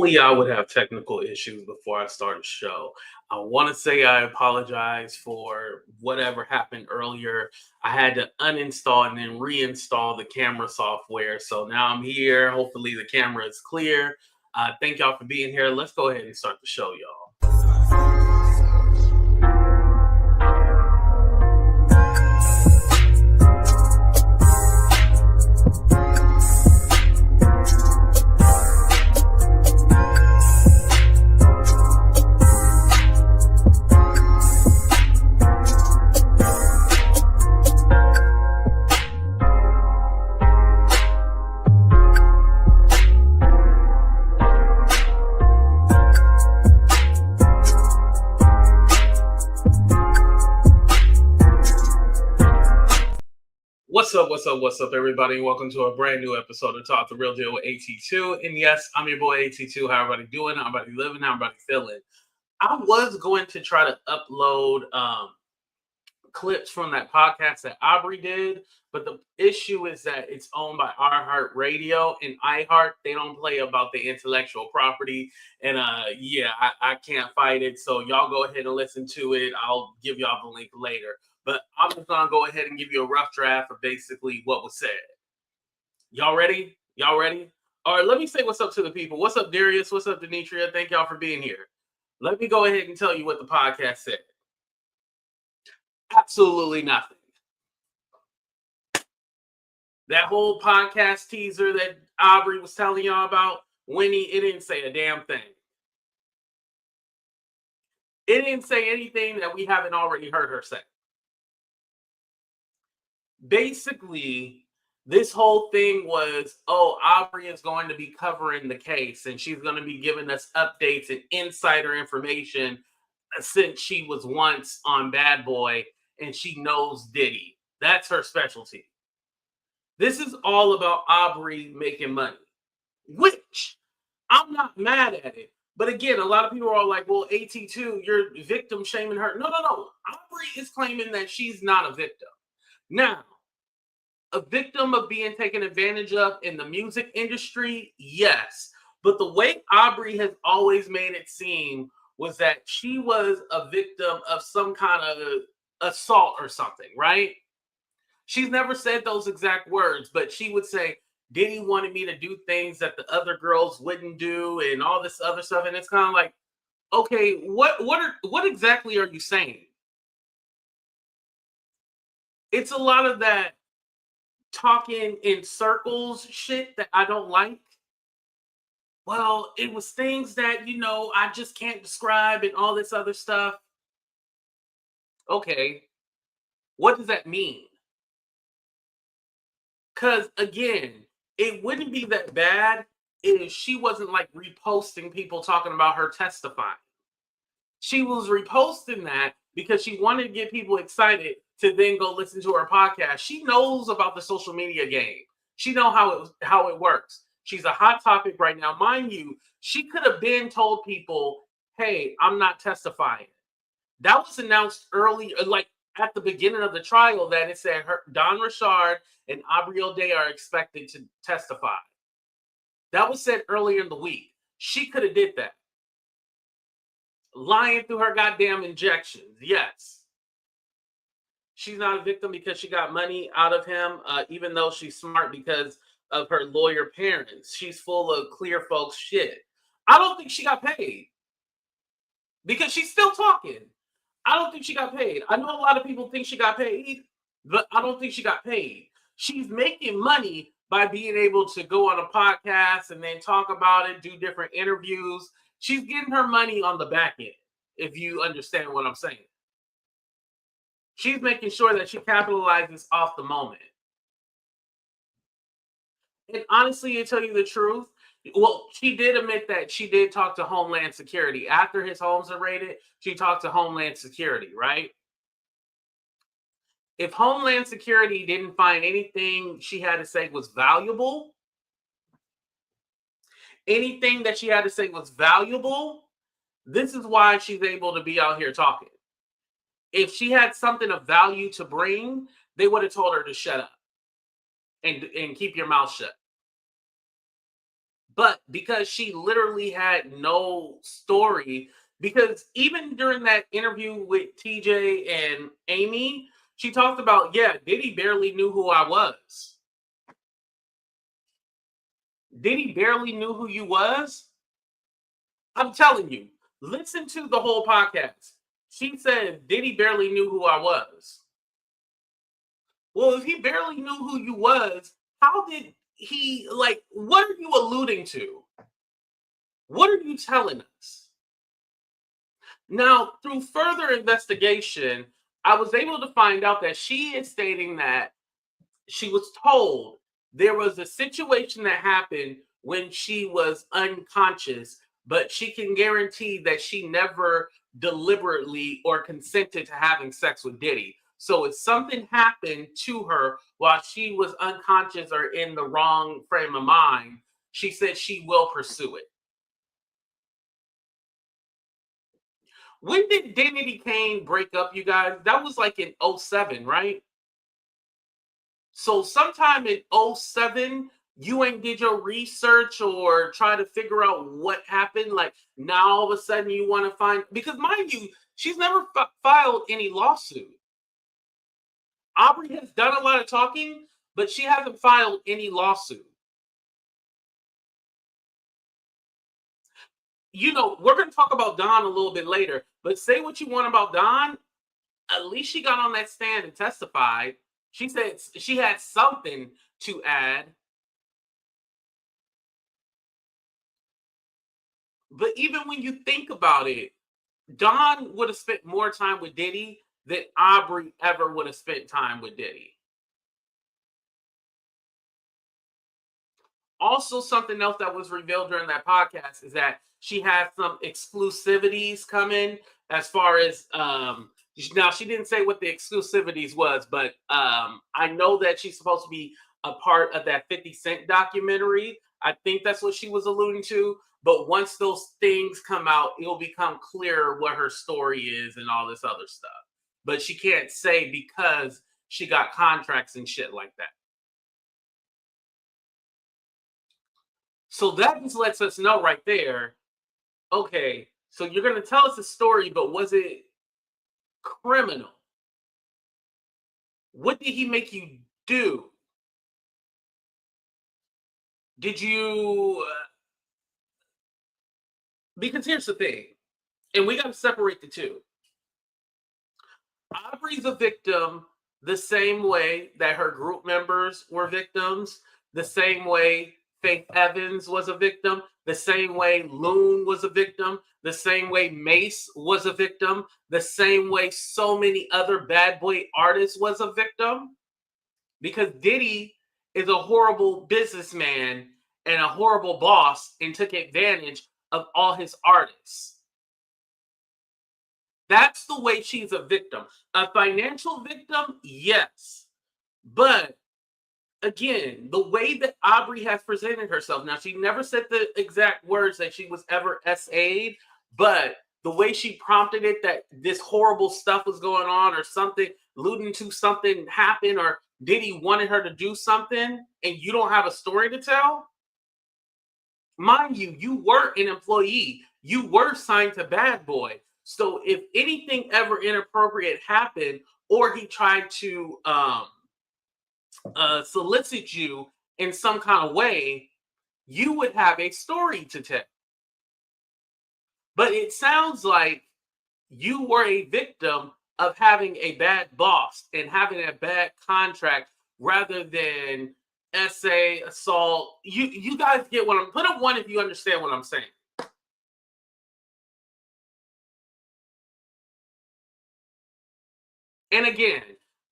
only I would have technical issues before I start a show. I want to say I apologize for whatever happened earlier. I had to uninstall and then reinstall the camera software. So now I'm here. Hopefully the camera is clear. Thank y'all for being here. Let's go ahead and start the show, y'all. What's up, everybody? Welcome to a brand new episode of Talk the Real Deal with AT2. And yes, I'm your boy AT2. How everybody doing? How everybody living? How everybody feeling? I was going to try to upload clips from that podcast that Aubrey did, but the issue is that it's owned by iHeartRadio, and iHeart, they don't play about the intellectual property. And I can't fight it. So y'all go ahead and listen to it. I'll give y'all the link later. But I'm just going to go ahead and give you a rough draft of basically what was said. Y'all ready? Y'all ready? All right, let me say what's up to the people. What's up, Darius? What's up, Demetria? Thank y'all for being here. Let me go ahead and tell you what the podcast said. Absolutely nothing. That whole podcast teaser that Aubrey was telling y'all about, Winnie, it didn't say a damn thing. It didn't say anything that we haven't already heard her say. Basically, this whole thing was, Aubrey is going to be covering the case and she's going to be giving us updates and insider information since she was once on Bad Boy and she knows Diddy. That's her specialty. This is all about Aubrey making money, which I'm not mad at it. But again, a lot of people are like, well, AT2, you're victim shaming her. No. Aubrey is claiming that she's not a victim. Now, a victim of being taken advantage of in the music industry, yes. But the way Aubrey has always made it seem was that she was a victim of some kind of assault or something, right? She's never said those exact words, but she would say, Diddy wanted me to do things that the other girls wouldn't do and all this other stuff. And it's kind of like, okay, what exactly are you saying? It's a lot of that talking in circles shit that I don't like. Well, it was things that, I just can't describe and all this other stuff. Okay, what does that mean? Because, again, it wouldn't be that bad if she wasn't like reposting people talking about her testifying. She was reposting that because she wanted to get people excited to then go listen to her podcast. She knows about the social media game. She knows how it works. She's a hot topic right now. Mind you, she could have been told people, hey, I'm not testifying. That was announced early, like at the beginning of the trial, that it said Don Rashard and Aubrey O'Day are expected to testify. That was said earlier in the week. She could have did that. Lying through her goddamn injections. Yes. She's not a victim because she got money out of him, even though she's smart because of her lawyer parents. She's full of clear folks shit. I don't think she got paid because she's still talking. I don't think she got paid. I know a lot of people think she got paid, but I don't think she got paid. She's making money by being able to go on a podcast and then talk about it, do different interviews. She's getting her money on the back end, if you understand what I'm saying. She's making sure that she capitalizes off the moment. And honestly, to tell you the truth, well, she did admit that she did talk to Homeland Security. After his homes are raided, she talked to Homeland Security, right? If Homeland Security didn't find anything she had to say was valuable, this is why she's able to be out here talking. If she had something of value to bring, they would have told her to shut up and keep your mouth shut. But because she literally had no story, because even during that interview with TJ and Amy, she talked about, yeah, Diddy barely knew who I was. Diddy barely knew who you was? I'm telling you, listen to the whole podcast. She said Diddy barely knew who I was. Well, if he barely knew who you was, how did he, like, what are you alluding to? What are you telling us? Now, through further investigation, I was able to find out that she is stating that she was told there was a situation that happened when she was unconscious, but she can guarantee that she never deliberately or consented to having sex with Diddy. So if something happened to her while she was unconscious or in the wrong frame of mind, she said she will pursue it. When did Diddy Kane break up, you guys? That was like in 07, right? So sometime in 07, you ain't did your research or try to figure out what happened. Like now all of a sudden you want to find, because mind you, she's never filed any lawsuit. Aubrey has done a lot of talking, but she hasn't filed any lawsuit. You know, we're going to talk about Dawn a little bit later, but say what you want about Dawn. At least she got on that stand and testified. She said she had something to add. But even when you think about it, Dawn would have spent more time with Diddy than Aubrey ever would have spent time with Diddy. Also, something else that was revealed during that podcast is that she had some exclusivities coming as far as now she didn't say what the exclusivities was, but I know that she's supposed to be a part of that 50 Cent documentary. I think that's what she was alluding to. But once those things come out, it'll become clear what her story is and all this other stuff. But she can't say because she got contracts and shit like that. So that just lets us know right there, okay, so you're going to tell us a story, but was it criminal? What did he make you do? Did you, because here's the thing, and we got to separate the two. Aubrey's a victim the same way that her group members were victims, the same way Faith Evans was a victim, the same way Loon was a victim, the same way Mace was a victim, the same way so many other bad boy artists was a victim. Because Diddy is a horrible businessman and a horrible boss and took advantage of all his artists. That's the way she's a victim. A financial victim, yes. But again, the way that Aubrey has presented herself, now she never said the exact words that she was ever SA'd, but the way she prompted it that this horrible stuff was going on or something, alluding to something happened, or Diddy wanted her to do something and you don't have a story to tell. Mind you, you were an employee. You were signed to Bad Boy. So if anything ever inappropriate happened or he tried to solicit you in some kind of way, you would have a story to tell. But it sounds like you were a victim of having a bad boss and having a bad contract rather than SA assault. You guys get what I'm put a 1 if you understand what I'm saying. And again,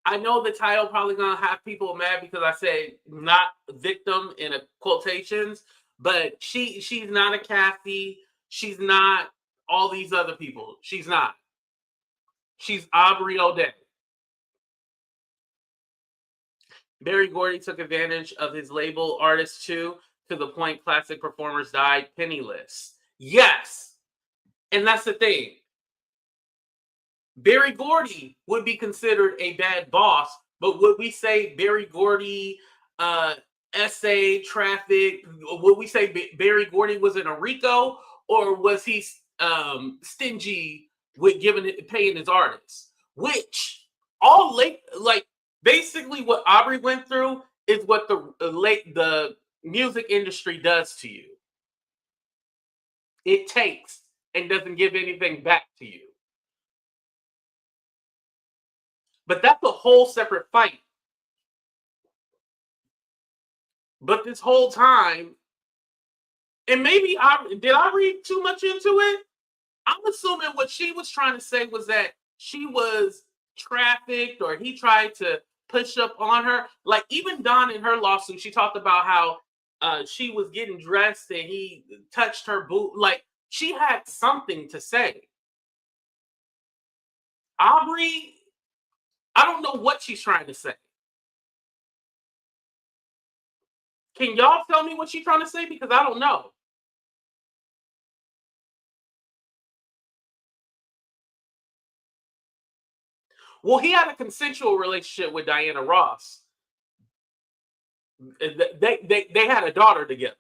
I know the title probably gonna have people mad because I say not victim in a quotations, but she's not a Kathy. She's not all these other people. She's not. She's Aubrey O'Day. Berry Gordy took advantage of his label artists too, to the point classic performers died penniless. Yes. And that's the thing. Berry Gordy would be considered a bad boss, but would we say Berry Gordy SA traffic. Would we say Barry Gordy was in a RICO, or was he stingy with paying his artists? Which all late, like basically what Aubrey went through is what the music industry does to you. It takes and doesn't give anything back to you. But that's a whole separate fight. But this whole time, and maybe did I read too much into it? I'm assuming what she was trying to say was that she was trafficked, or he tried to push up on her. Like even Dawn in her lawsuit, she talked about how she was getting dressed and he touched her boot. Like she had something to say. Aubrey, I don't know what she's trying to say. Can y'all tell me what she's trying to say? Because I don't know. Well, he had a consensual relationship with Diana Ross. They had a daughter together.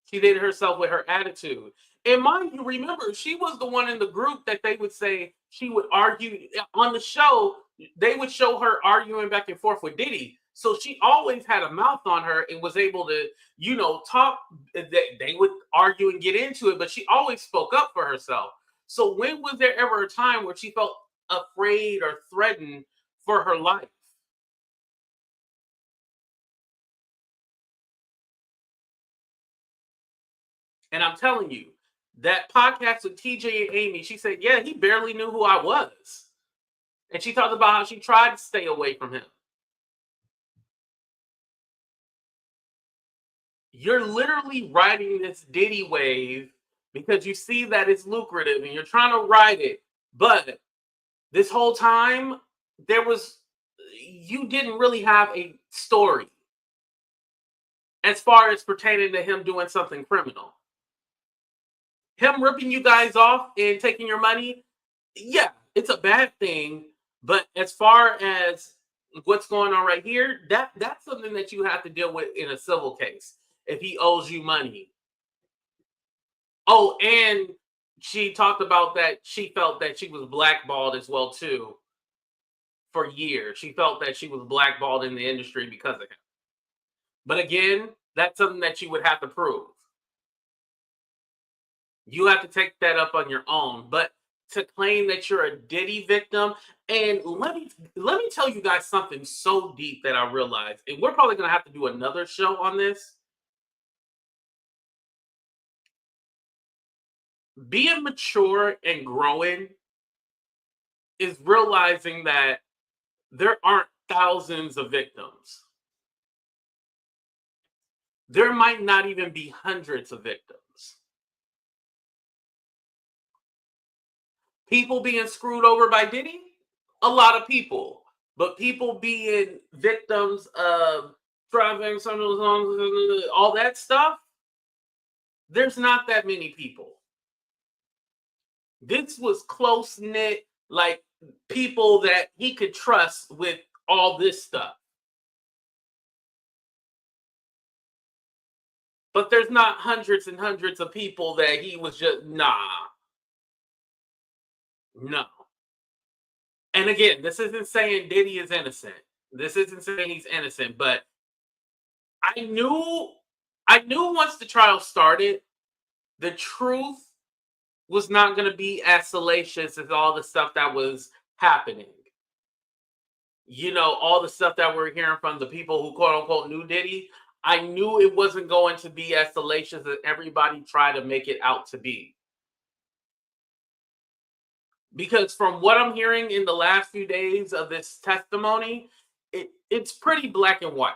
She dated herself with her attitude. And mind you, remember, she was the one in the group that they would say she would argue on the show. They would show her arguing back and forth with Diddy. So she always had a mouth on her and was able to, talk. They would argue and get into it, but she always spoke up for herself. So when was there ever a time where she felt afraid or threatened for her life? And I'm telling you, that podcast with TJ and Amy, she said, yeah, he barely knew who I was. And she talked about how she tried to stay away from him. You're literally riding this Diddy wave because you see that it's lucrative and you're trying to ride it. But this whole time, you didn't really have a story as far as pertaining to him doing something criminal. Him ripping you guys off and taking your money, yeah, it's a bad thing. But as far as what's going on right here, that's something that you have to deal with in a civil case if he owes you money. Oh, and she talked about that she felt that she was blackballed as well too for years. She felt that she was blackballed in the industry because of him. But again, that's something that you would have to prove. You have to take that up on your own. But to claim that you're a Diddy victim, and let me tell you guys something so deep that I realized, and we're probably gonna have to do another show on this. Being mature and growing is realizing that there aren't thousands of victims. There might not even be hundreds of victims. People being screwed over by Diddy, a lot of people. But people being victims of driving some of those songs, all that stuff, there's not that many people. This was close knit, like people that he could trust with all this stuff. But there's not hundreds and hundreds of people that he was just, nah, no. And again, this isn't saying Diddy is innocent. This isn't saying he's innocent, but I knew once the trial started, the truth was not going to be as salacious as all the stuff that was happening. All the stuff that we're hearing from the people who quote unquote knew Diddy. I knew it wasn't going to be as salacious as everybody tried to make it out to be. Because from what I'm hearing in the last few days of this testimony, it's pretty black and white.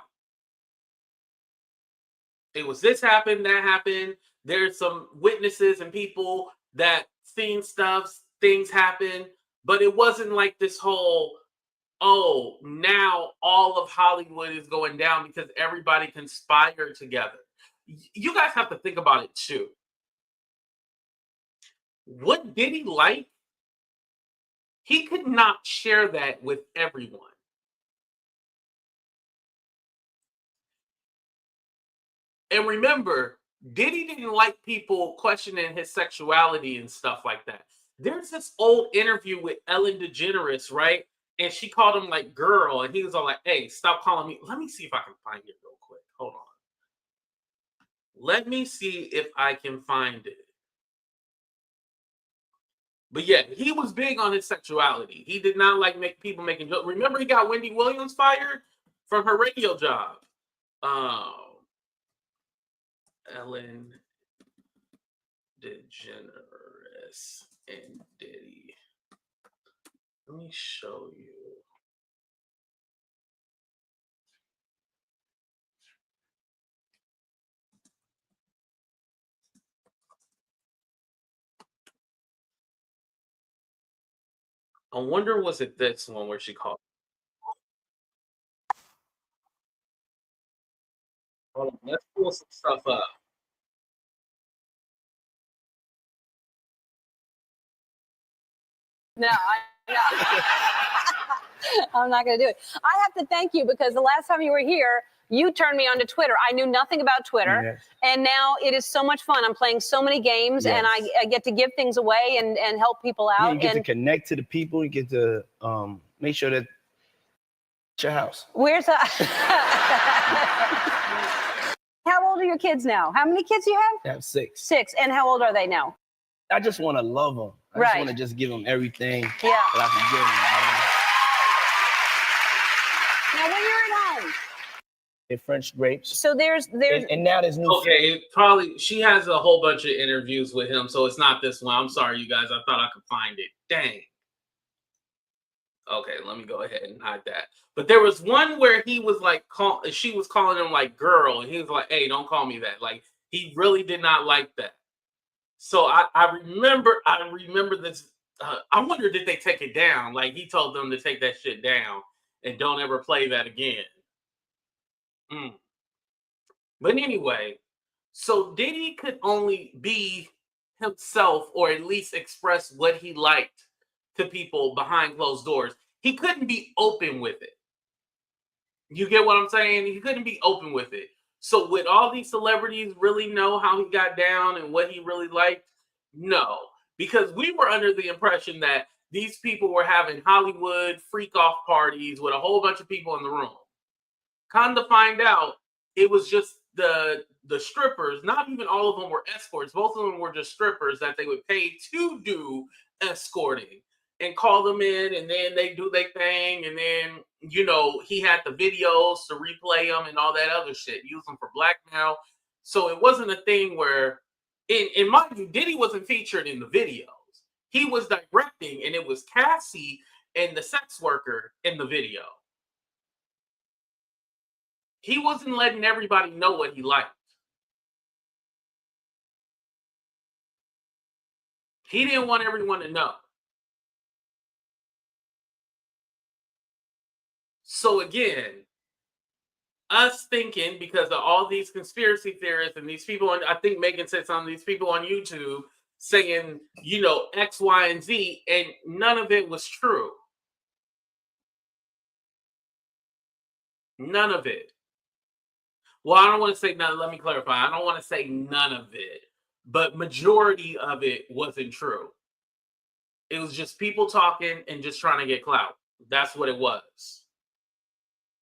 It was this happened, that happened. There's some witnesses and people that seen stuff, things happen, but it wasn't like this whole, oh, now all of Hollywood is going down because everybody conspired together. You guys have to think about it too. What Diddy like? He could not share that with everyone. And remember, Diddy didn't like people questioning his sexuality and stuff like that. There's this old interview with Ellen DeGeneres, right? And she called him like girl, and he was all like, "Hey, stop calling me." Let me see if I can find it real quick. Hold on. Let me see if I can find it. But yeah, he was big on his sexuality. He did not like people making jokes. Remember, he got Wendy Williams fired from her radio job. Ellen DeGeneres and Diddy. Let me show you. I wonder, was it this one where she called? Hold on, let's pull some stuff up. No, I'm not going to do it. I have to thank you because the last time you were here, you turned me on to Twitter. I knew nothing about Twitter, Yes. and now it is so much fun. I'm playing so many games, Yes. and I get to give things away and help people out. Yeah, you get to and connect to the people. You get to make sure that it's your house. where's the? How old are your kids now? How many kids do you have? I have 6. 6. And how old are they now? I just want to love them. I Right. just want to just give them everything Yeah. that I can give them. Now, when you're at home, They're French grapes. so there's And now there's new. Okay, probably she has a whole bunch of interviews with him, so it's not this one. I'm sorry, you guys. I thought I could find it. Dang. Okay, let me go ahead and hide that. But there was one where he was like, she was calling him like girl, and he was like, "Hey, don't call me that." Like he really did not like that. So I remember this. I wonder, did they take it down? Like he told them to take that shit down and don't ever play that again. Mm. But anyway, so Diddy could only be himself or at least express what he liked to people behind closed doors. He couldn't be open with it. You get what I'm saying? He couldn't be open with it. So would all these celebrities really know how he got down and what he really liked? No, because we were under the impression that these people were having Hollywood freak off parties with a whole bunch of people in the room. Come to find out, it was just the strippers. Not even all of them were escorts. Both of them were just strippers that they would pay to do escorting and call them in, and then they do their thing, and then he had the videos to replay them and all that other shit, use them for blackmail. So it wasn't a thing where, in my view, Diddy wasn't featured in the videos. He was directing, and it was Cassie and the sex worker in the video. He wasn't letting everybody know what he liked. He didn't want everyone to know. So again, us thinking, because of all these conspiracy theorists and these people, I think Megan said some of these people on YouTube saying, X, Y, and Z, and none of it was true. None of it. Well, I don't want to say none. Let me clarify. I don't want to say none of it, but majority of it wasn't true. It was just people talking and just trying to get clout. That's what it was.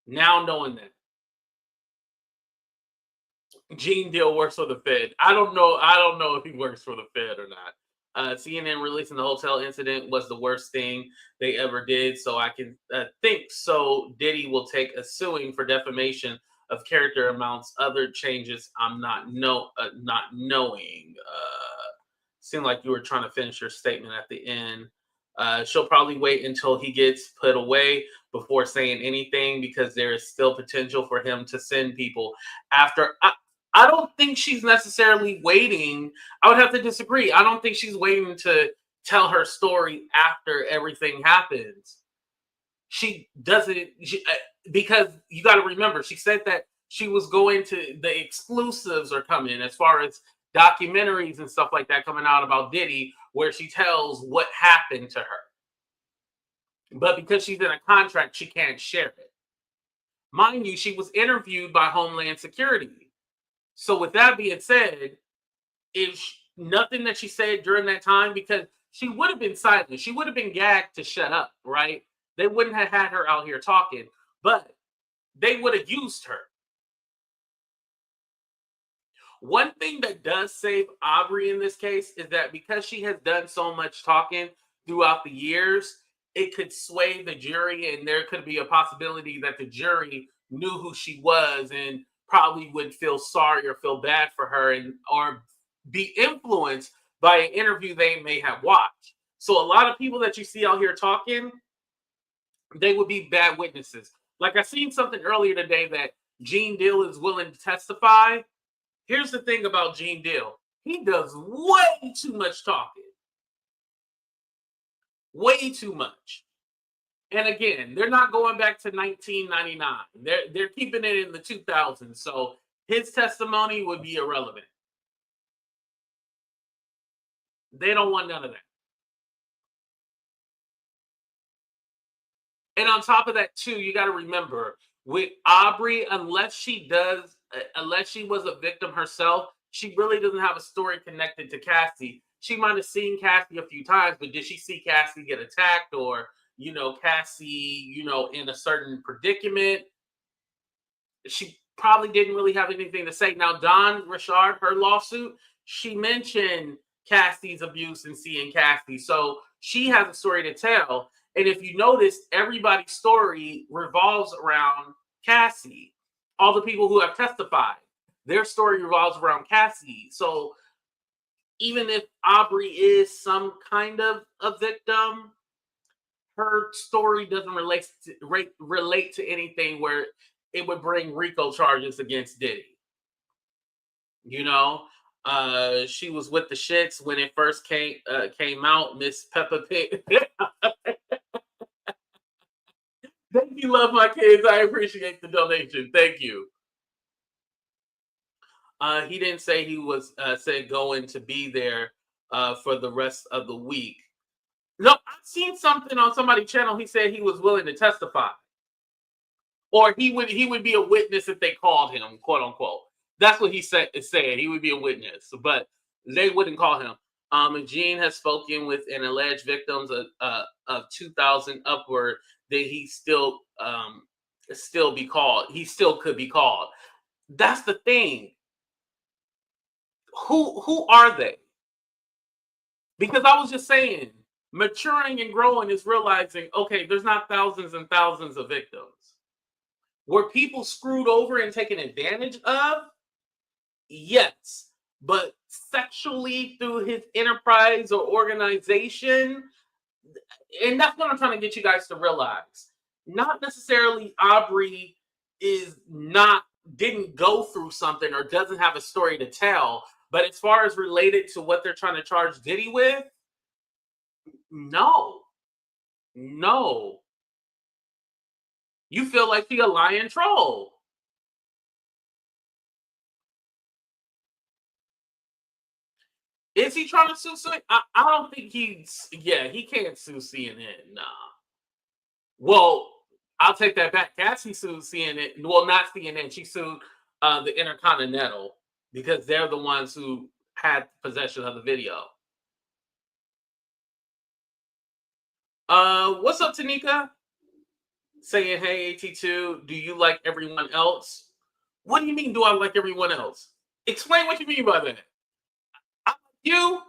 Now knowing that. Gene Deal works for the Fed. I don't know if he works for the Fed or not. CNN releasing the hotel incident was the worst thing they ever did. So I can think so. Diddy will take a suing for defamation of character amounts. Other changes I'm not knowing. Seemed like you were trying to finish your statement at the end. She'll probably wait until he gets put away before saying anything because there is still potential for him to send people after. I don't think she's necessarily waiting. I would have to disagree. I don't think she's waiting to tell her story after everything happens. She doesn't, because you got to remember, she said that she was going to, the exclusives are coming as far as documentaries and stuff like that coming out about Diddy, where she tells what happened to her. But because she's in a contract, she can't share it. Mind you, she was interviewed by Homeland Security. So with that being said, if nothing that she said during that time, because she would have been silent, she would have been gagged to shut up, right? They wouldn't have had her out here talking, but they would have used her. One thing that does save Aubrey in this case is that because she has done so much talking throughout the years, it could sway the jury, and there could be a possibility that the jury knew who she was and probably would feel sorry or feel bad for her, and or be influenced by an interview they may have watched. So a lot of people that you see out here talking, they would be bad witnesses. Like I seen something earlier today that Gene Deal is willing to testify. Here's the thing about Gene Deal. He does way too much talking. Way too much. And again, they're not going back to 1999. They're keeping it in the 2000s. So his testimony would be irrelevant. They don't want none of that. And on top of that, too, you got to remember with Aubrey, unless she was a victim herself, she really doesn't have a story connected to Cassie. She might have seen Cassie a few times, but did she see Cassie get attacked or, Cassie, in a certain predicament? She probably didn't really have anything to say. Now, Dawn Rashard, her lawsuit, she mentioned Cassie's abuse and seeing Cassie. So she has a story to tell. And if you notice, everybody's story revolves around Cassie. All the people who have testified, their story revolves around Cassie. So even if Aubrey is some kind of a victim, her story doesn't relate to anything where it would bring RICO charges against Diddy. She was with the shits when it first came out. Miss Peppa Pig. Thank you, love my kids. I appreciate the donation. Thank you. He didn't say he was said going to be there for the rest of the week. No, I've seen something on somebody's channel. He said he was willing to testify, or he would be a witness if they called him, quote unquote. That's what he said. He would be a witness, but they wouldn't call him. And Gene has spoken with an alleged victims of 2,000 upward that he still be called. He still could be called. That's the thing. Who are they? Because I was just saying, maturing and growing is realizing, okay, there's not thousands and thousands of victims. Were people screwed over and taken advantage of? Yes. But sexually through his enterprise or organization, and that's what I'm trying to get you guys to realize. Not necessarily Aubrey didn't go through something or doesn't have a story to tell, but as far as related to what they're trying to charge Diddy with, no. You feel like she a lying troll. Is he trying to sue? I don't think he can't sue CNN. Nah. Well, I'll take that back. Cassie sued CNN. Well, not CNN. She sued the Intercontinental because they're the ones who had possession of the video. What's up, Tanika? Saying, hey, AT2, do you like everyone else? What do you mean, do I like everyone else? Explain what you mean by that. I like you?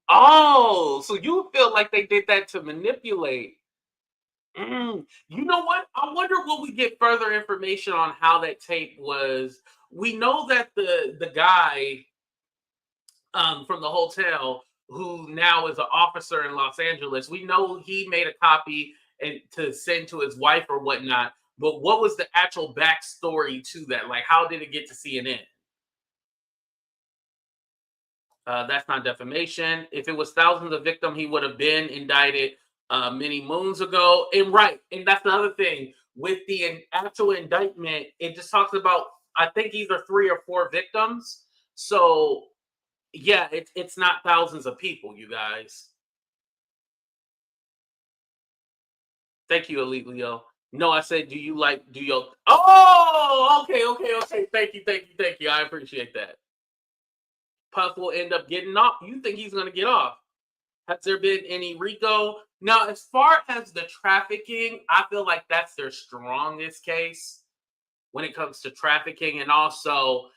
Oh, so you feel like they did that to manipulate. You know what? I wonder will we get further information on how that tape was. We know that the guy from the hotel who now is an officer in Los Angeles, we know he made a copy and to send to his wife or whatnot. But what was the actual backstory to that? Like, how did it get to CNN? That's not defamation. If it was thousands of victims, he would have been indicted many moons ago. And that's the other thing. With the actual indictment, it just talks about, I think, either 3 or 4 victims. So, yeah, it's not thousands of people, you guys. Thank you, Elite Leo. No, I said, do your... Oh, okay. Thank you. I appreciate that. Puff will end up getting off. You think he's going to get off? Has there been any RICO? Now, as far as the trafficking, I feel like that's their strongest case when it comes to trafficking, and also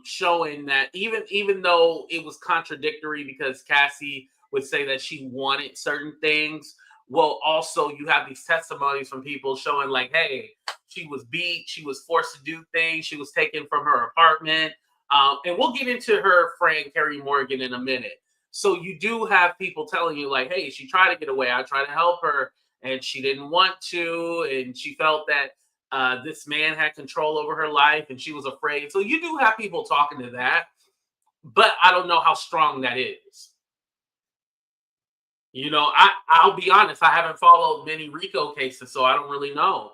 showing that even though it was contradictory because Cassie would say that she wanted certain things, well, also you have these testimonies from people showing like, hey, she was beat, she was forced to do things, she was taken from her apartment, and we'll get into her friend Carrie Morgan in a minute. So you do have people telling you like, hey, she tried to get away, I tried to help her, and she didn't want to, and she felt that this man had control over her life and she was afraid. So you do have people talking to that, but I don't know how strong that is. You know, I'll be honest, I haven't followed many RICO cases, so I don't really know.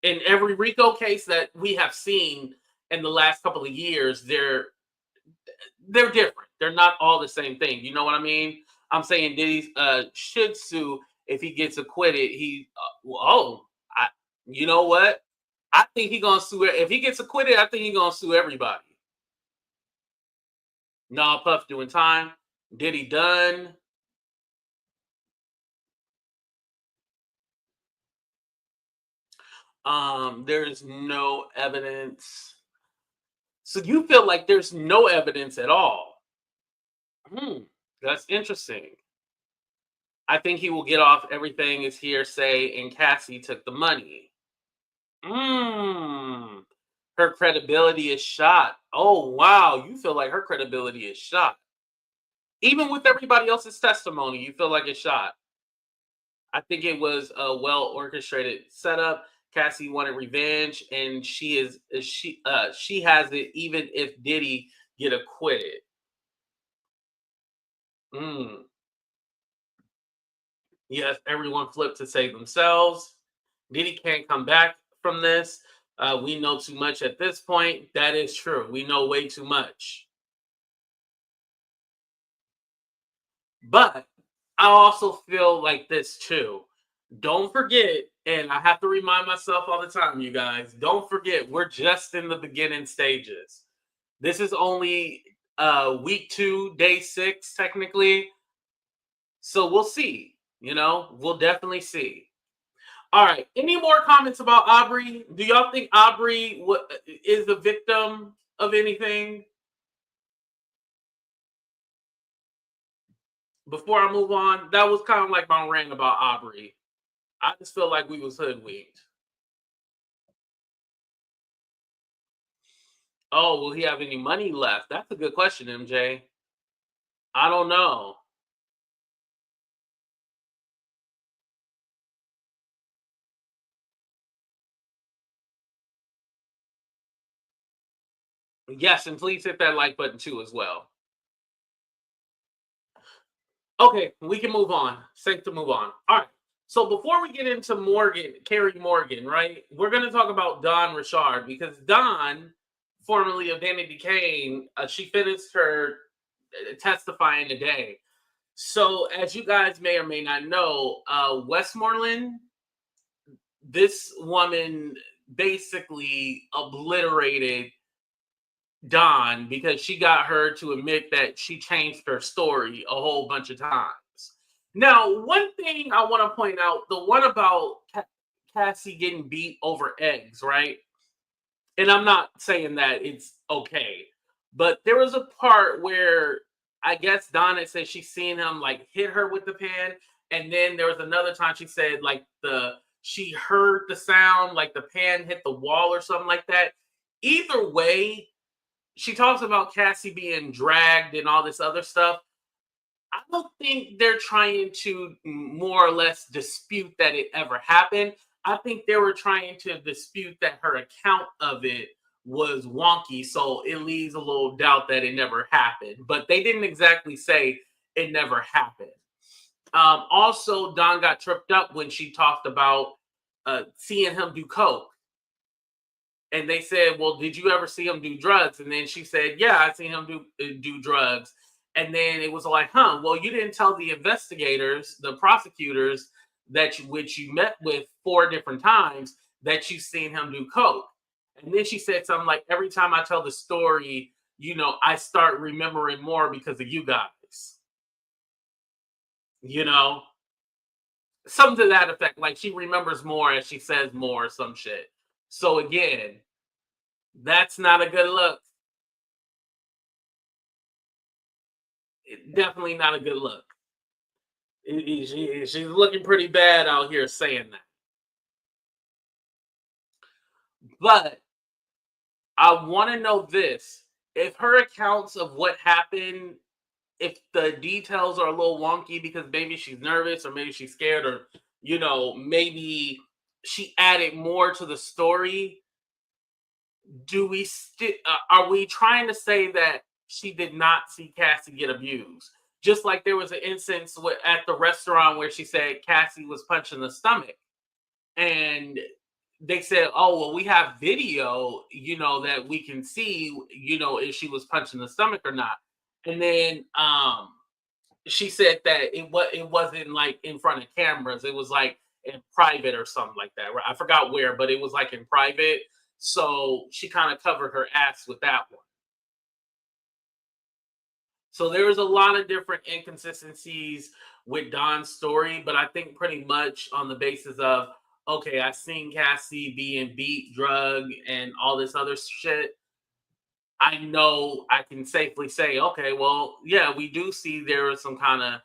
In every RICO case that we have seen in the last couple of years, they're different. They're not all the same thing. You know what I mean? I'm saying Diddy should sue if he gets acquitted. You know what? I think he's gonna sue. If he gets acquitted, I think he's gonna sue everybody. Nah, Puff doing time. Diddy done. There's no evidence. So you feel like there's no evidence at all? That's interesting. I think he will get off. Everything is hearsay, and Cassie took the money. Her credibility is shot. Oh, wow. You feel like her credibility is shot. Even with everybody else's testimony, you feel like it's shot. I think it was a well-orchestrated setup. Cassie wanted revenge, and she has it even if Diddy get acquitted. Yes, everyone flipped to save themselves. Diddy can't come back from this. We know too much at this point. That is true. We know way too much. But I also feel like this too. Don't forget, and I have to remind myself all the time, you guys, don't forget, we're just in the beginning stages. This is only week 2, day 6, technically. So we'll see. You know, we'll definitely see. All right. Any more comments about Aubrey? Do y'all think Aubrey is a victim of anything? Before I move on, that was kind of like my rant about Aubrey. I just feel like we was hoodwinked. Oh, will he have any money left? That's a good question, MJ. I don't know. Yes, and please hit that like button too as well. Okay, we can move on. Safe to move on. All right. So before we get into Carrie Morgan, right? We're going to talk about Dawn Rashard, because Dawn, formerly of Danny Kane, she finished her testifying today. So as you guys may or may not know, Westmoreland, this woman basically obliterated Dawn because she got her to admit that she changed her story a whole bunch of times. Now, one thing I want to point out, the one about Cassie getting beat over eggs, right? And I'm not saying that it's okay, but there was a part where I guess Donna said she seen him like hit her with the pan, and then there was another time she said like she heard the sound like the pan hit the wall or something like that. Either way, she talks about Cassie being dragged and all this other stuff. I don't think they're trying to more or less dispute that it ever happened. I think they were trying to dispute that her account of it was wonky, so it leaves a little doubt that it never happened. But they didn't exactly say it never happened. Also, Dawn got tripped up when she talked about seeing him do coke. And they said, well, did you ever see him do drugs? And then she said, yeah, I seen him do drugs. And then it was like, well, you didn't tell the investigators, the prosecutors, which you met with 4 different times, that you've seen him do coke. And then she said something like, every time I tell the story, I start remembering more because of you guys. Something to that effect. Like she remembers more as she says more or some shit. So again, that's not a good look. Definitely not a good look. She's looking pretty bad out here saying that. But I want to know this. If her accounts of what happened, if the details are a little wonky because maybe she's nervous or maybe she's scared or, maybe she added more to the story, are we trying to say that she did not see Cassie get abused? Just like there was an instance at the restaurant where she said Cassie was punched in the stomach. And they said, oh, well, we have video, that we can see, if she was punched in the stomach or not. And then she said that it wasn't like in front of cameras. It was like in private or something like that. I forgot where, but it was like in private. So she kind of covered her ass with that one. So there was a lot of different inconsistencies with Don's story, but I think pretty much on the basis of, okay, I seen Cassie being beat, drugged, and all this other shit. I know I can safely say, okay, well, yeah, we do see there was some kind of,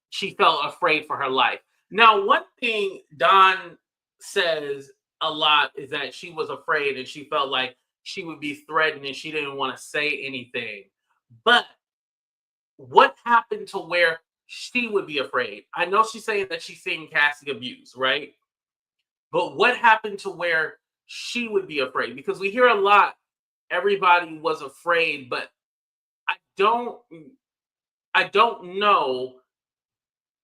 she felt afraid for her life. Now, one thing Don says a lot is that she was afraid and she felt like she would be threatened and she didn't want to say anything. But what happened to where she would be afraid? I know she's saying that she's seeing Cassie abuse, right? But what happened to where she would be afraid? Because we hear a lot, everybody was afraid, but I don't know.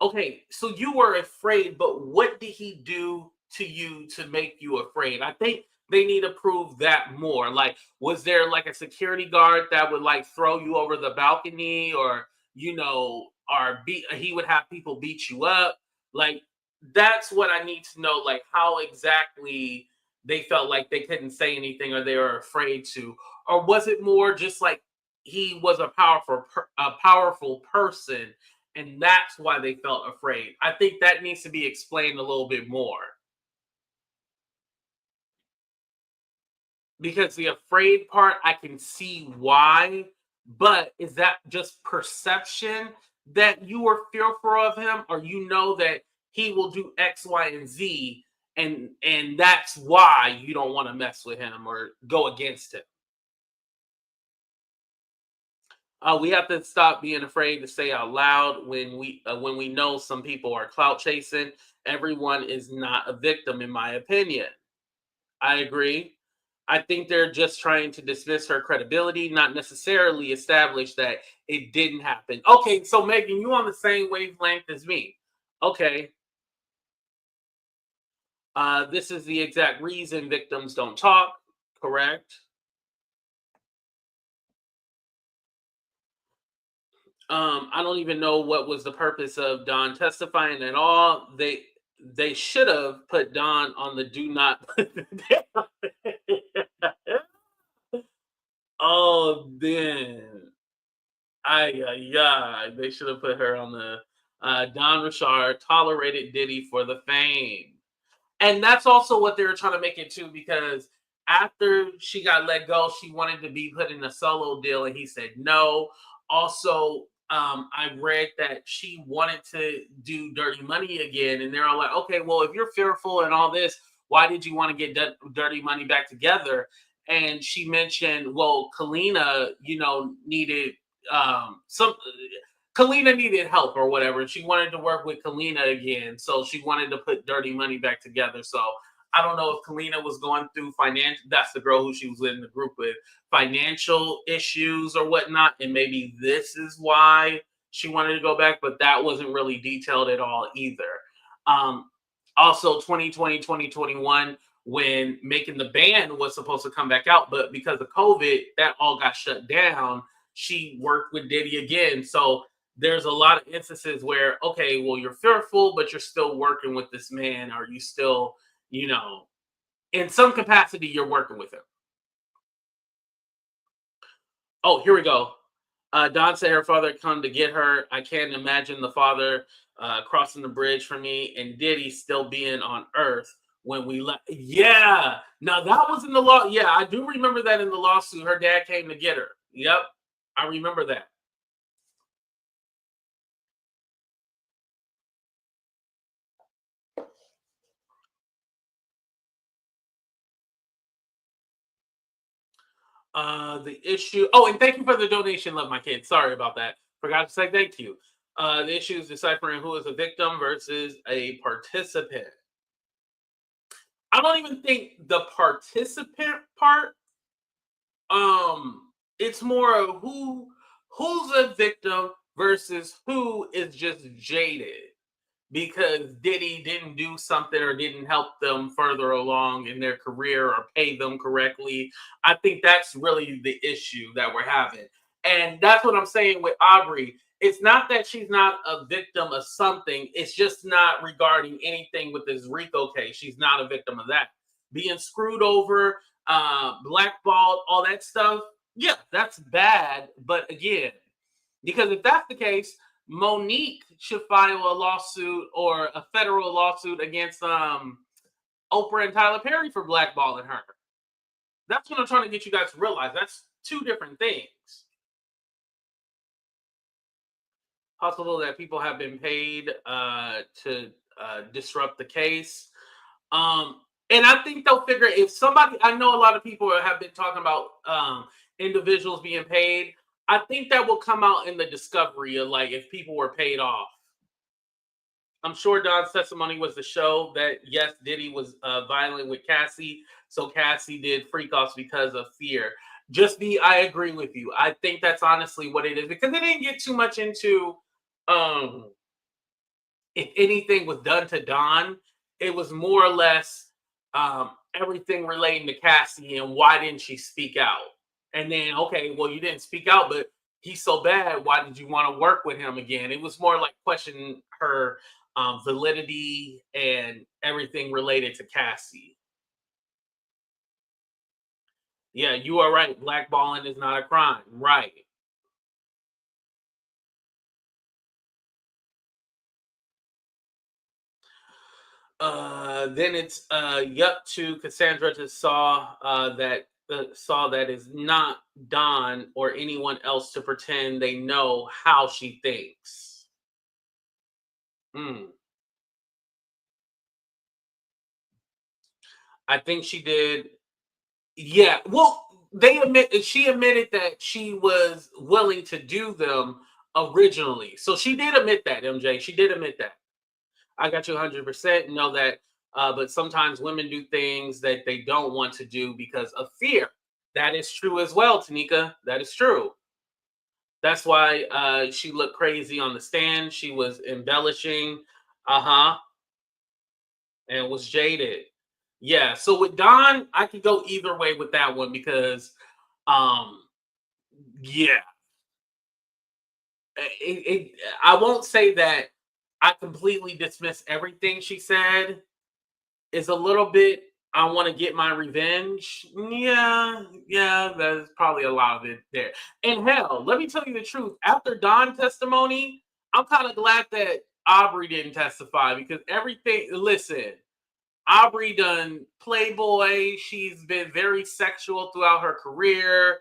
Okay, so you were afraid, but what did he do to you to make you afraid? I think they need to prove that more. Like, was there like a security guard that would like throw you over the balcony, or or he would have people beat you up? Like, that's what I need to know. Like, how exactly they felt like they couldn't say anything or they were afraid to, or was it more just like he was a powerful person and that's why they felt afraid? I think that needs to be explained a little bit more. Because the afraid part, I can see why, but is that just perception that you were fearful of him, or that he will do X, Y, and Z, and that's why you don't want to mess with him or go against him? We have to stop being afraid to say out loud when we know some people are clout chasing. Everyone is not a victim, in my opinion. I agree. I think they're just trying to dismiss her credibility, not necessarily establish that it didn't happen. Okay, so Megan, you on the same wavelength as me. Okay. This is the exact reason victims don't talk, correct? I don't even know what was the purpose of Don testifying at all. They should have put Don on the do not. Oh, then. Yeah. They should have put her on the Don Rashard tolerated Diddy for the fame. And that's also what they were trying to make it too, because after she got let go, she wanted to be put in a solo deal and he said no. Also, I read that she wanted to do Dirty Money again, and they're all like, okay, well, if you're fearful and all this, why did you want to get Dirty Money back together? And she mentioned, well, Kalina, needed Kalina needed help or whatever, and she wanted to work with Kalina again, so she wanted to put Dirty Money back together. So I don't know if Kalina was going through financial. That's the girl who she was in the group with, financial issues or whatnot, and maybe this is why she wanted to go back. But that wasn't really detailed at all either. Also, 2020, 2021, when Making the Band was supposed to come back out, but because of COVID, that all got shut down. She worked with Diddy again, so there's a lot of instances where, okay, well, you're fearful, but you're still working with this man. Are you still, you know, in some capacity, you're working with him? Oh, here we go. Dawn said her father come to get her. I can't imagine the father crossing the bridge for me and Diddy still being on Earth when we left. Yeah. Now that was in the law. Yeah, I do remember that in the lawsuit. Her dad came to get her. Yep. I remember that. The issue. Oh, and thank you for the donation, love my kids. Sorry about that. Forgot to say thank you. The issue is deciphering who is a victim versus a participant. I don't even think the participant part. It's more of who's a victim versus who is just jaded because Diddy didn't do something or didn't help them further along in their career or pay them correctly. I think that's really the issue that we're having. And that's what I'm saying with Aubrey. It's not that she's not a victim of something, it's just not regarding anything with this RICO case. She's not a victim of that. Being screwed over, blackballed, all that stuff. Yeah, that's bad. But again, because if that's the case, Monique should file a lawsuit or a federal lawsuit against Oprah and Tyler Perry for blackballing her. That's what I'm trying to get you guys to realize. That's two different things. Possible that people have been paid to disrupt the case. And I think they'll figure if somebody, I know a lot of people have been talking about individuals being paid. I think that will come out in the discovery of like if people were paid off. I'm sure Don's testimony was to show that yes, Diddy was violent with Cassie, so Cassie did freak offs because of fear. I agree with you. I think that's honestly what it is because they didn't get too much into if anything was done to Don. It was more or less everything relating to Cassie and why didn't she speak out? And then, okay, well, you didn't speak out, but he's so bad. Why did you want to work with him again? It was more like questioning her validity and everything related to Cassie. Yeah, you are right. Blackballing is not a crime. Right. Then it's yup to Cassandra to saw that is not Don or anyone else to pretend they know how she thinks. I think she did. Yeah. Well, she admitted that she was willing to do them originally. So she did admit that, MJ. She did admit that. I got you 100%. Know that. But sometimes women do things that they don't want to do because of fear. That is true as well, Tanika. That is true. That's why she looked crazy on the stand. She was embellishing. And was jaded. Yeah. So with Don, I could go either way with that one because, yeah. I won't say that I completely dismiss everything she said. It's a little bit, I want to get my revenge. Yeah, there's probably a lot of it there. And hell, let me tell you the truth. After Don's testimony, I'm kind of glad that Aubrey didn't testify because everything, listen, Aubrey done Playboy. She's been very sexual throughout her career.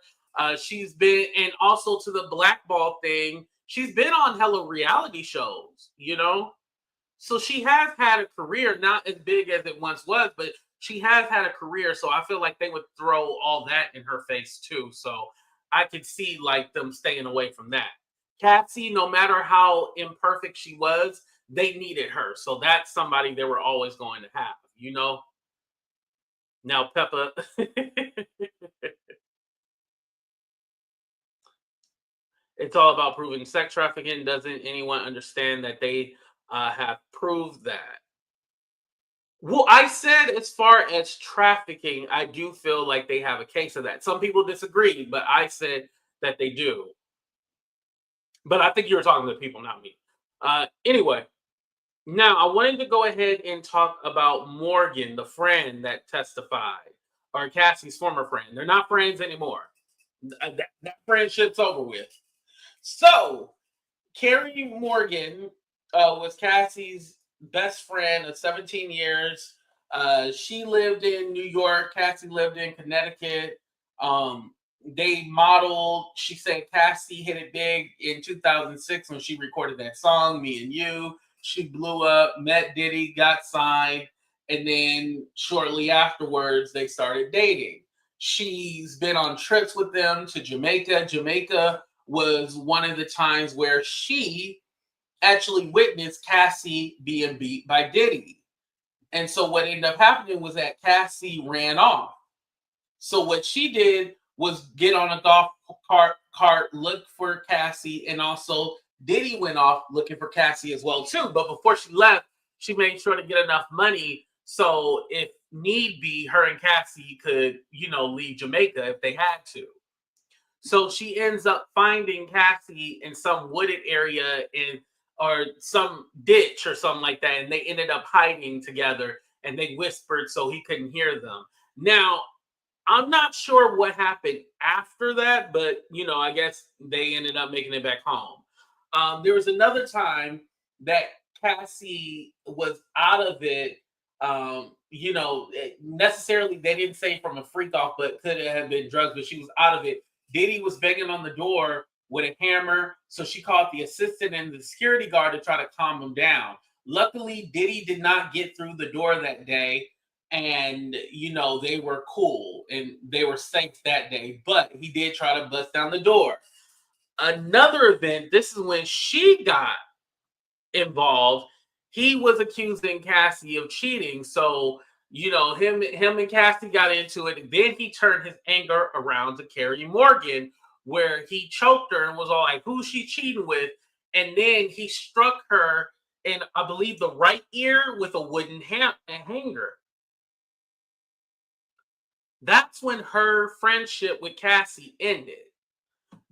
She's been, and also to the blackball thing, she's been on hella reality shows, you know? So she has had a career, not as big as it once was, but she has had a career. So I feel like they would throw all that in her face too. So I could see like them staying away from that. Cassie, no matter how imperfect she was, they needed her. So that's somebody they were always going to have, you know? Now, Peppa. It's all about proving sex trafficking. Doesn't anyone understand that they have proved that? Well, I said as far as trafficking, I do feel like they have a case of that. Some people disagree, but I said that they do. But I think you were talking to people, not me. Anyway, now I wanted to go ahead and talk about Morgan, the friend that testified, or Cassie's former friend. They're not friends anymore. That friendship's over with. So, Carrie Morgan was Cassie's best friend of 17 years. She lived in New York. Cassie lived in Connecticut. They modeled. She said Cassie hit it big in 2006 when she recorded that song, Me and You. She blew up, met Diddy, got signed, and then shortly afterwards, they started dating. She's been on trips with them to Jamaica. Jamaica was one of the times where she actually witnessed Cassie being beat by Diddy. And so what ended up happening was that Cassie ran off. So what she did was get on a golf cart, look for Cassie, and also Diddy went off looking for Cassie as well too. But before she left, she made sure to get enough money so if need be, her and Cassie could, leave Jamaica if they had to. So she ends up finding Cassie in some wooded area or some ditch or something like that, and they ended up hiding together, and they whispered so he couldn't hear them. Now, I'm not sure what happened after that, but I guess they ended up making it back home. There was another time that Cassie was out of it. Necessarily they didn't say from a freak off, but could have been drugs, but she was out of it. Diddy was banging on the door with a hammer, so she called the assistant and the security guard to try to calm him down. Luckily, Diddy did not get through the door that day, and they were cool and they were safe that day, but he did try to bust down the door. Another event, this is when she got involved. He was accusing Cassie of cheating, so him and Cassie got into it. Then he turned his anger around to Carrie Morgan, where he choked her and was all like, "Who's she cheating with?" And then he struck her in, I believe, the right ear with a wooden hanger. That's when her friendship with Cassie ended,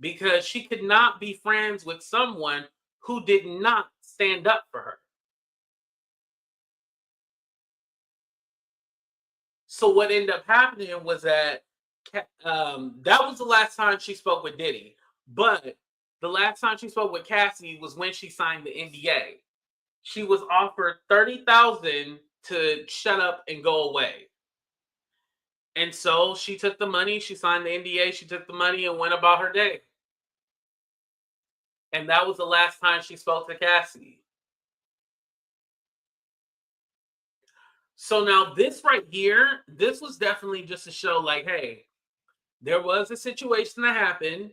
because she could not be friends with someone who did not stand up for her. So what ended up happening was that that was the last time she spoke with Diddy. But the last time she spoke with Cassie was when she signed the NDA. She was offered $30,000 to shut up and go away. And so she took the money, she signed the NDA, she took the money and went about her day. And that was the last time she spoke to Cassie. So now this right here, this was definitely just to show like, hey, there was a situation that happened,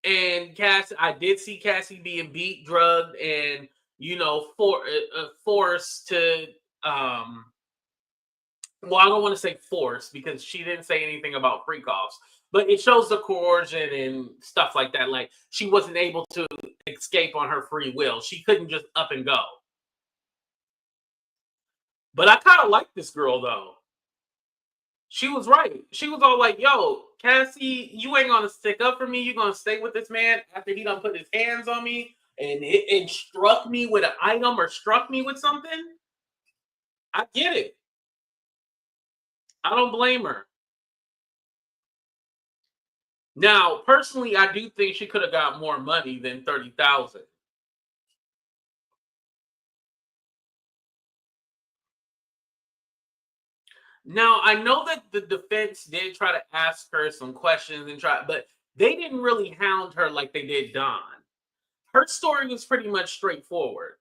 and I did see Cassie being beat, drugged, and forced to well, I don't want to say forced because she didn't say anything about freak offs, but it shows the coercion and stuff like that. Like, she wasn't able to escape on her free will. She couldn't just up and go. But I kind of like this girl though. She was right. She was all like, "Yo, Cassie, you ain't gonna stick up for me. You're gonna stay with this man after he done put his hands on me and struck me with an item or struck me with something." I get it. I don't blame her. Now, personally, I do think she could have got more money than $30,000. Now, I know that the defense did try to ask her some questions but they didn't really hound her like they did Don. Her story was pretty much straightforward.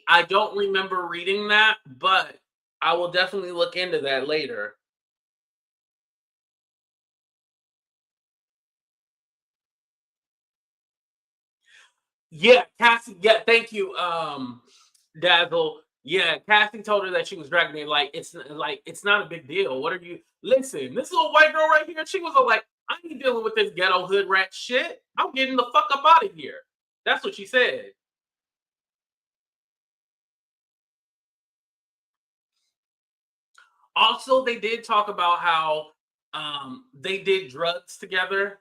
I don't remember reading that, but I will definitely look into that later. Yeah, Cassie. Yeah, thank you, Dazzle. Yeah, Cassie told her that she was dragging it. It's not a big deal. What are you? Listen, this little white girl right here. She was all like, "I ain't dealing with this ghetto hood rat shit. I'm getting the fuck up out of here." That's what she said. Also, they did talk about how they did drugs together.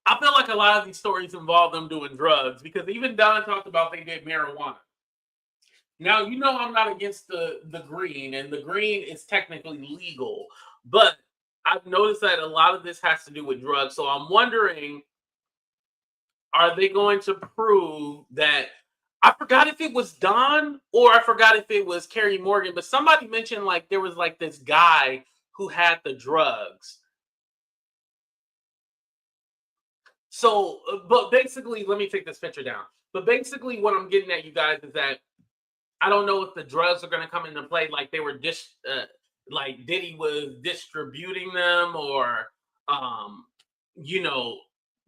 I feel like a lot of these stories involve them doing drugs because even Don talked about they did marijuana. Now, you know, I'm not against the green, and the green is technically legal, but I've noticed that a lot of this has to do with drugs. So I'm wondering, are they going to prove that? I forgot if it was Don or I forgot if it was Carrie Morgan, but somebody mentioned like there was like this guy who had the drugs. So, but basically, let me take this picture down. But basically, what I'm getting at, you guys, is that I don't know if the drugs are going to come into play, like they were like Diddy was distributing them, or um, you know,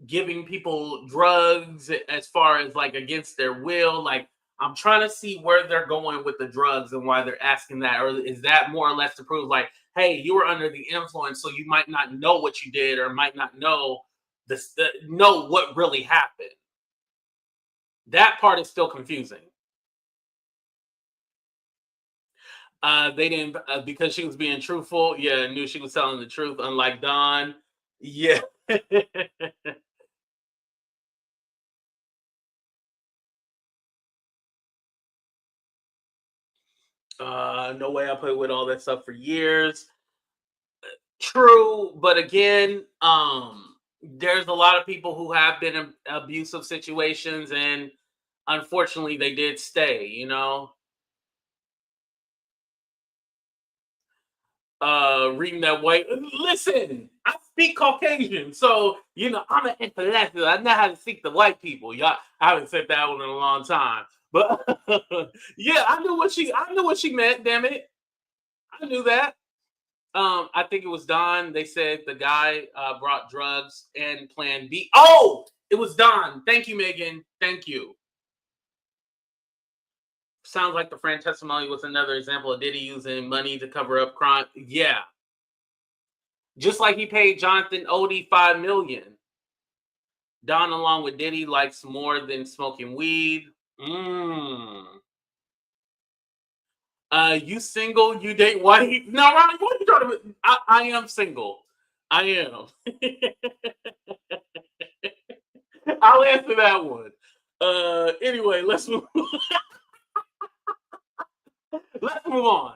giving people drugs as far as like against their will. Like I'm trying to see where they're going with the drugs and why they're asking that, or is that more or less to prove like, hey, you were under the influence, so you might not know what you did, or might not know know what really happened. That part is still confusing. They didn't because she was being truthful. Yeah, knew she was telling the truth, unlike Don. Yeah. No way I played with all that stuff for years. True, but again, there's a lot of people who have been in abusive situations, and unfortunately, they did stay. You know, reading that white. Listen, I speak Caucasian, so you know I'm an intellectual. I know how to speak to white people. Y'all, I haven't said that one in a long time, but yeah, I knew what she meant. Damn it, I knew that. I think it was Don. They said the guy brought drugs and Plan B. Oh, it was Don. Thank you, Megan. Thank you. Sounds like the friend testimony was another example of Diddy using money to cover up crime. Yeah, just like he paid Jonathan Odie $5 million. Don, along with Diddy, likes more than smoking weed. Mm. You single? You date white? No, Ronnie, what are you talking about? I am single. I am. I'll answer that one. Anyway, let's move. Let's move on.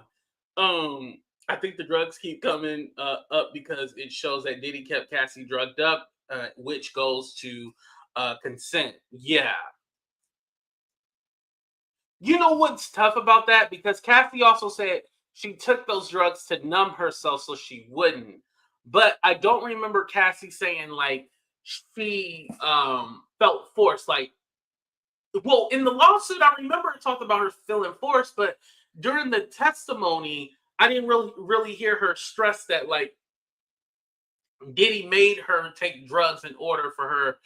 I think the drugs keep coming up because it shows that Diddy kept Cassie drugged up, which goes to consent. Yeah. You know what's tough about that? Because Cassie also said she took those drugs to numb herself so she wouldn't. But I don't remember Cassie saying like she felt forced. Like, well, in the lawsuit, I remember it talked about her feeling forced, but during the testimony, I didn't really hear her stress that like Diddy made her take drugs in order for her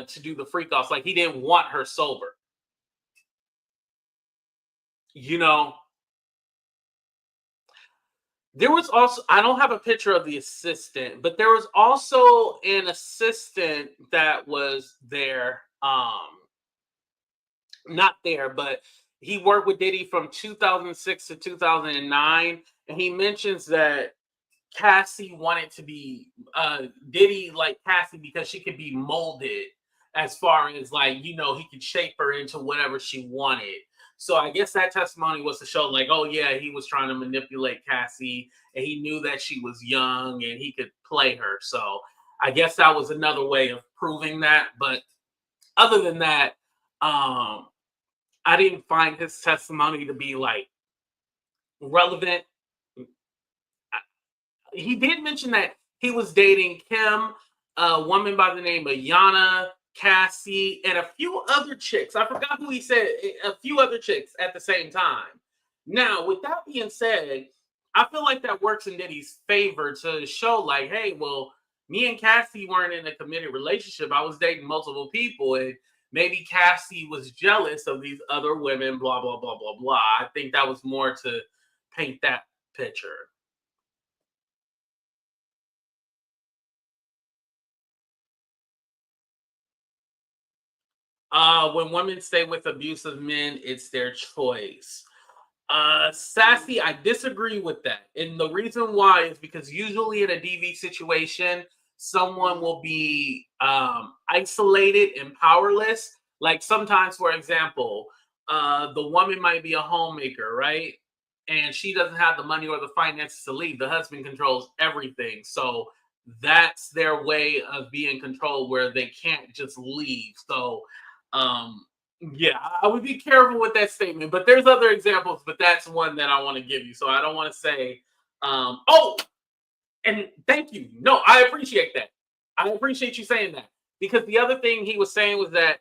to do the freak offs. Like he didn't want her sober. You know, there was also, I don't have a picture of the assistant, but there was also an assistant that was there. Not there, but he worked with Diddy from 2006 to 2009. And he mentions that Cassie wanted to be Diddy like Cassie because she could be molded as far as like, you know, he could shape her into whatever she wanted. So I guess that testimony was to show like, oh yeah, he was trying to manipulate Cassie and he knew that she was young and he could play her. So I guess that was another way of proving that. But other than that, um, I didn't find his testimony to be like relevant. He did mention that he was dating Kim, a woman by the name of Yana, Cassie, and a few other chicks. I forgot who he said, a few other chicks at the same time. Now, with that being said, I feel like that works in Diddy's favor to show, like, hey, well, me and Cassie weren't in a committed relationship. I was dating multiple people, and maybe Cassie was jealous of these other women, blah, blah, blah, blah, blah. I think that was more to paint that picture. When women stay with abusive men, it's their choice. Sassy, I disagree with that. And the reason why is because usually in a DV situation, someone will be isolated and powerless. Like sometimes, for example, the woman might be a homemaker, right? And she doesn't have the money or the finances to leave. The husband controls everything. So that's their way of being controlled where they can't just leave. So, yeah, I would be careful with that statement, but there's other examples, but that's one that I want to give you. So I don't want to say, oh, and thank you. No, I appreciate that. I appreciate you saying that because the other thing he was saying was that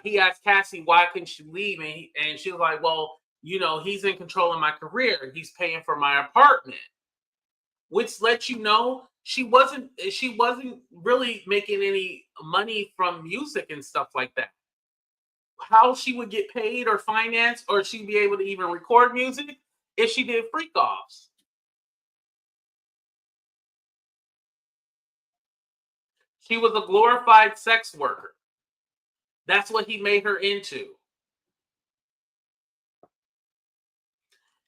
he asked Cassie why couldn't she leave, and she was like, well, you know, he's in control of my career. He's paying for my apartment, which lets you know she wasn't really making any money from music and stuff like that. How she would get paid or financed or she'd be able to even record music if she did freak offs. She was a glorified sex worker. That's what he made her into.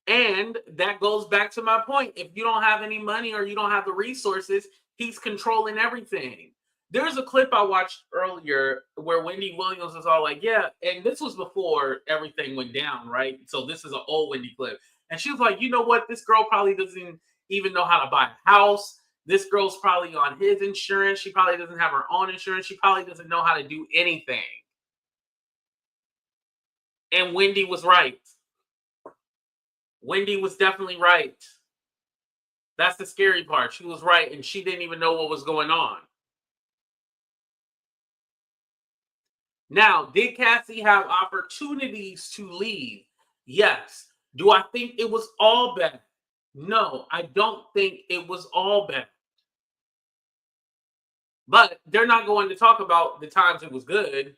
And that goes back to my point. If you don't have any money or you don't have the resources, he's controlling everything. There's a clip I watched earlier where Wendy Williams was all like, yeah, and this was before everything went down, right? So this is an old Wendy clip. And she was like, you know what? This girl probably doesn't even know how to buy a house. This girl's probably on his insurance. She probably doesn't have her own insurance. She probably doesn't know how to do anything. And Wendy was right. Wendy was definitely right. That's the scary part. She was right, and she didn't even know what was going on. Now, did Cassie have opportunities to leave? Yes. Do I think it was all bad? No, I don't think it was all bad. But they're not going to talk about the times it was good.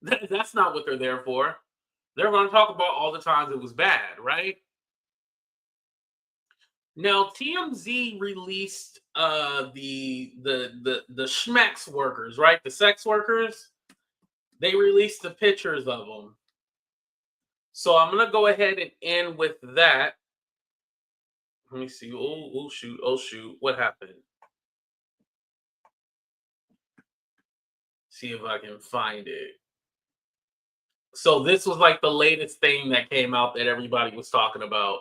That's not what they're there for. They're going to talk about all the times it was bad, right? Now, TMZ released the schmex workers, right? The sex workers. They released the pictures of them. So I'm going to go ahead and end with that. Let me see. Oh, shoot. Oh, shoot. What happened? See if I can find it. So this was like the latest thing that came out that everybody was talking about.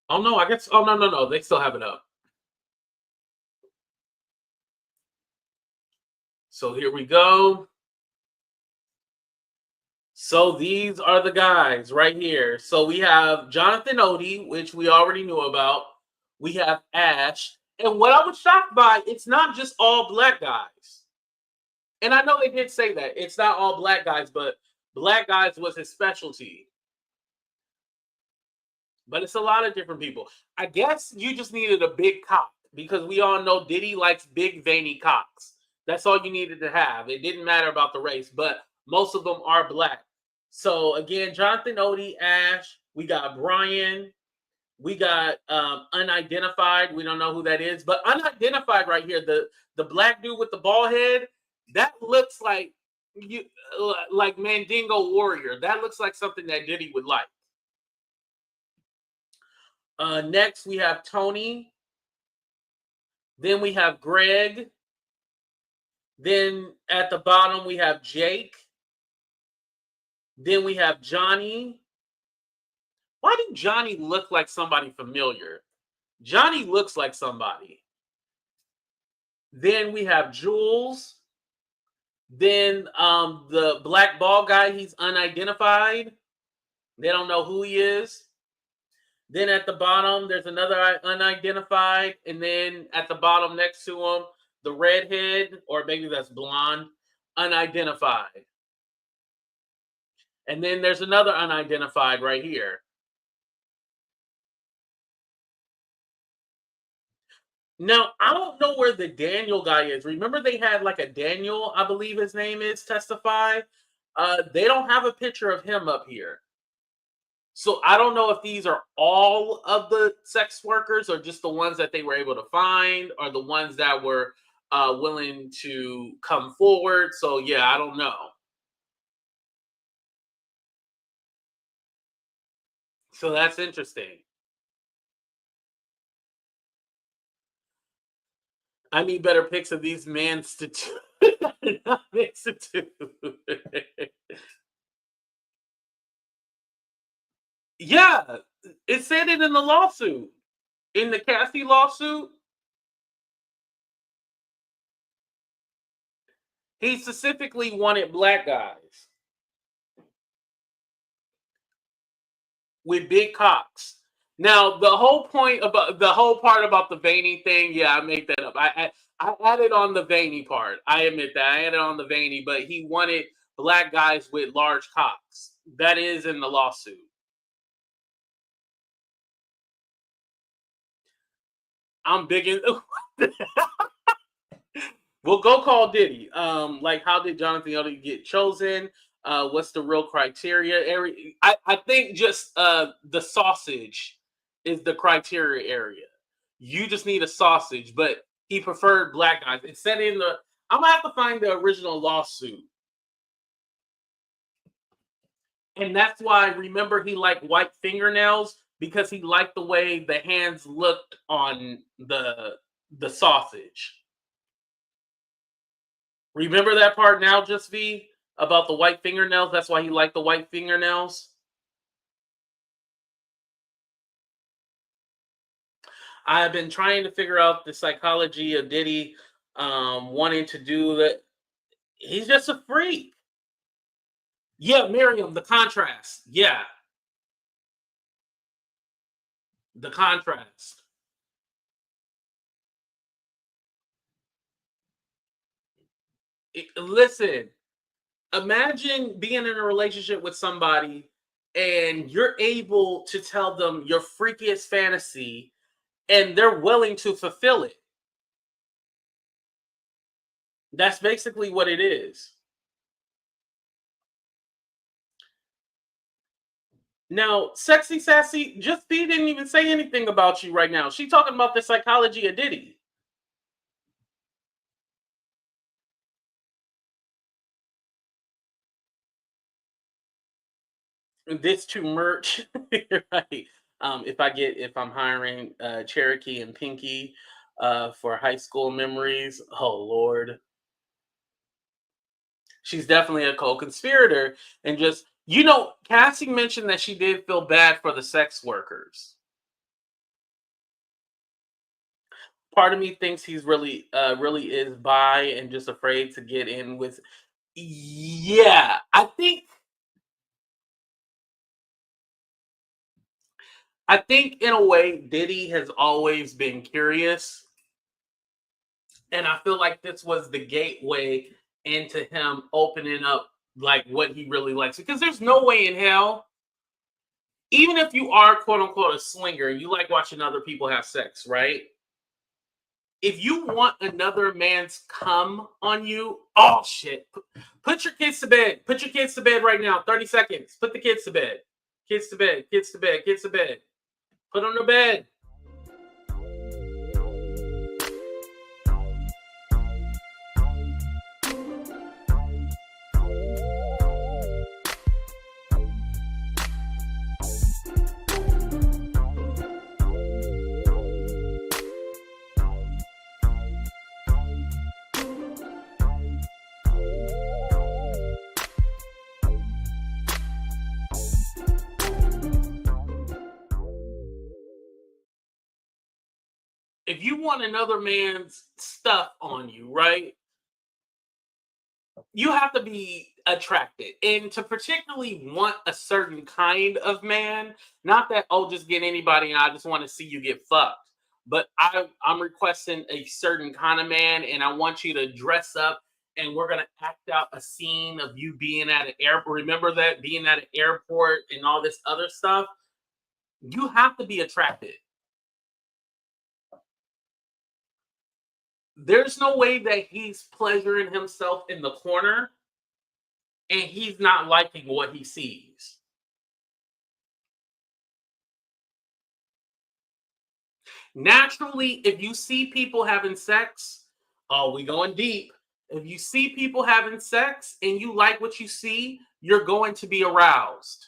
Oh, no, I guess. Oh, no. They still have it up. So here we go. So these are the guys right here. So we have Jonathan Odie, which we already knew about. We have Ash. And what I was shocked by, it's not just all black guys. And I know they did say that. It's not all black guys, but black guys was his specialty. But it's a lot of different people. I guess you just needed a big cock because we all know Diddy likes big, veiny cocks. That's all you needed to have. It didn't matter about the race, but most of them are black. So again, Jonathan Odie, Ash, we got Brian, we got unidentified. We don't know who that is, but unidentified right here, the black dude with the bald head, that looks like Mandingo Warrior. That looks like something that Diddy would like. Next, we have Tony. Then we have Greg. Then at the bottom, we have Jake. Then we have Johnny. Why did Johnny look like somebody familiar? Johnny looks like somebody. Then we have Jules. Then the black bald guy, he's unidentified. They don't know who he is. Then at the bottom, there's another unidentified. And then at the bottom next to him, the redhead, or maybe that's blonde, unidentified. And then there's another unidentified right here. Now, I don't know where the Daniel guy is. Remember they had like a Daniel, I believe his name is, Testify. They don't have a picture of him up here. So I don't know if these are all of the sex workers or just the ones that they were able to find or the ones that were willing to come forward. So yeah, I don't know. So that's interesting. I need better pics of these manstitute. Not manstitute. Yeah, it said it in the lawsuit. In the Cassie lawsuit, he specifically wanted black guys with big cocks. Now, the whole part about the veiny thing, yeah, I made that up. I added on the veiny part. I admit that I added on the veiny, but he wanted black guys with large cocks. That is in the lawsuit. I'm big in. We'll go call Diddy. Like how did Jonathan Elder get chosen? What's the real criteria? I think just the sausage is the criteria area. You just need a sausage, but he preferred black guys. It said in the. I'm gonna have to find the original lawsuit, and that's why remember he liked white fingernails because he liked the way the hands looked on the sausage. Remember that part now, just V, about the white fingernails? That's why he liked the white fingernails. I've been trying to figure out the psychology of Diddy wanting to do that. He's just a freak. Yeah, Miriam, the contrast. Yeah, the contrast. Listen, imagine being in a relationship with somebody and you're able to tell them your freakiest fantasy and they're willing to fulfill it. That's basically what it is. Now, sexy sassy, just B didn't even say anything about you right now. She talking about the psychology of Diddy. This to merch, right? If I'm hiring Cherokee and Pinky for high school memories, oh Lord, she's definitely a co-conspirator. And just Cassie mentioned that she did feel bad for the sex workers. Part of me thinks he's really is bi and just afraid to get in with. Yeah, I think in a way Diddy has always been curious, and I feel like this was the gateway into him opening up like what he really likes. Because there's no way in hell, even if you are quote unquote a swinger and you like watching other people have sex, right? If you want another man's cum on you, oh shit. Put your kids to bed. Put your kids to bed right now. 30 seconds. Put the kids to bed. Kids to bed. Kids to bed. Kids to bed. Put them to bed. If you want another man's stuff on you, right? You have to be attracted and to particularly want a certain kind of man, not that just get anybody and I just want to see you get fucked, but I'm requesting a certain kind of man and I want you to dress up and we're going to act out a scene of you being at an airport. Remember that, being at an airport and all this other stuff. You have to be attracted. There's no way that he's pleasuring himself in the corner and he's not liking what he sees. Naturally, if you see people having sex, oh, we going deep. If you see people having sex and you like what you see, you're going to be aroused.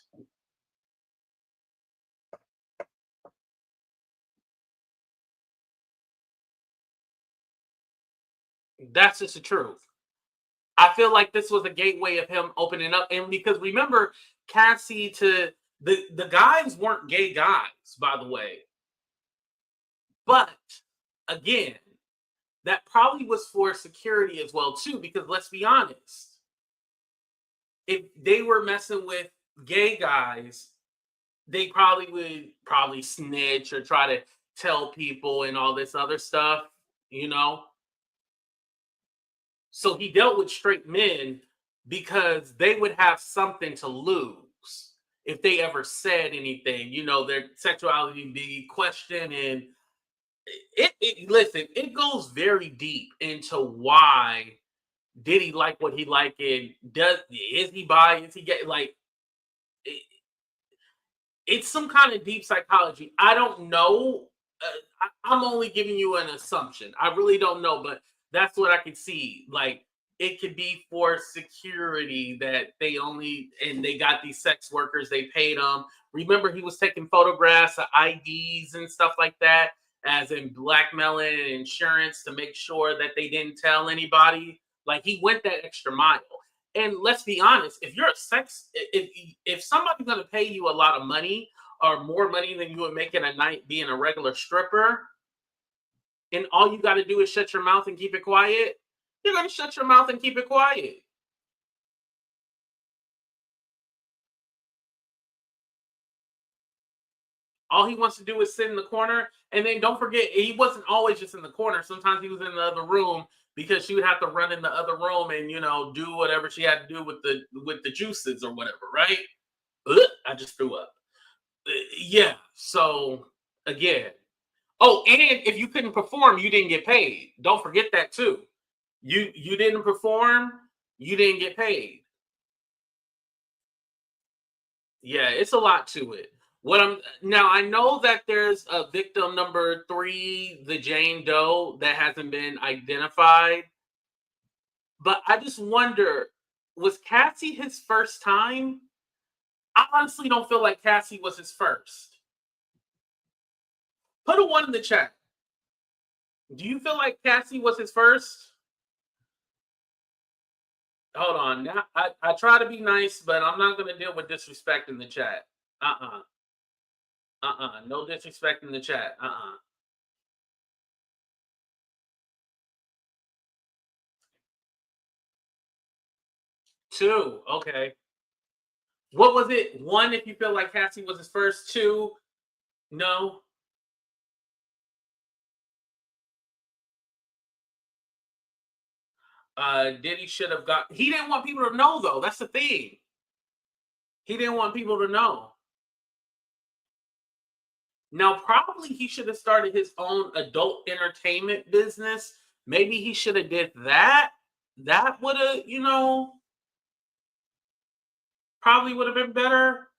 That's just the truth. I feel like this was a gateway of him opening up. And because remember, Cassie to the guys weren't gay guys, by the way. But again, that probably was for security as well, too, because let's be honest. If they were messing with gay guys, they probably would snitch or try to tell people and all this other stuff, you know. So he dealt with straight men because they would have something to lose if they ever said anything, you know, their sexuality be questioned. And listen, it goes very deep into why did he like what he liked, and is he bi, is he gay, like it's some kind of deep psychology. I don't know. I'm only giving you an assumption. I really don't know, but that's what I could see. Like it could be for security that they got these sex workers. They paid them. Remember, he was taking photographs of IDs and stuff like that, as in blackmailing and insurance to make sure that they didn't tell anybody. Like he went that extra mile. And let's be honest, if you're if somebody's gonna pay you a lot of money or more money than you would make in a night being a regular stripper, and all you got to do is shut your mouth and keep it quiet, you're gonna shut your mouth and keep it quiet. All he wants to do is sit in the corner. And then don't forget, he wasn't always just in the corner. Sometimes he was in the other room because she would have to run in the other room and do whatever she had to do with the juices or whatever, right? Ugh, I just threw up. Yeah. So again, oh, and if you couldn't perform, you didn't get paid. Don't forget that too. You didn't perform, you didn't get paid. Yeah, it's a lot to it. I know that there's a victim number 3, the Jane Doe, that hasn't been identified. But I just wonder, was Cassie his first time? I honestly don't feel like Cassie was his first. Put a 1 in the chat. Do you feel like Cassie was his first? Hold on. Now, I try to be nice, but I'm not going to deal with disrespect in the chat. No disrespect in the chat. 2. Okay. What was it? 1 if you feel like Cassie was his first. 2, no. Diddy should have got. He didn't want people to know, though. That's the thing. He didn't want people to know. Now, probably he should have started his own adult entertainment business. Maybe he should have did that. That would have, probably would have been better.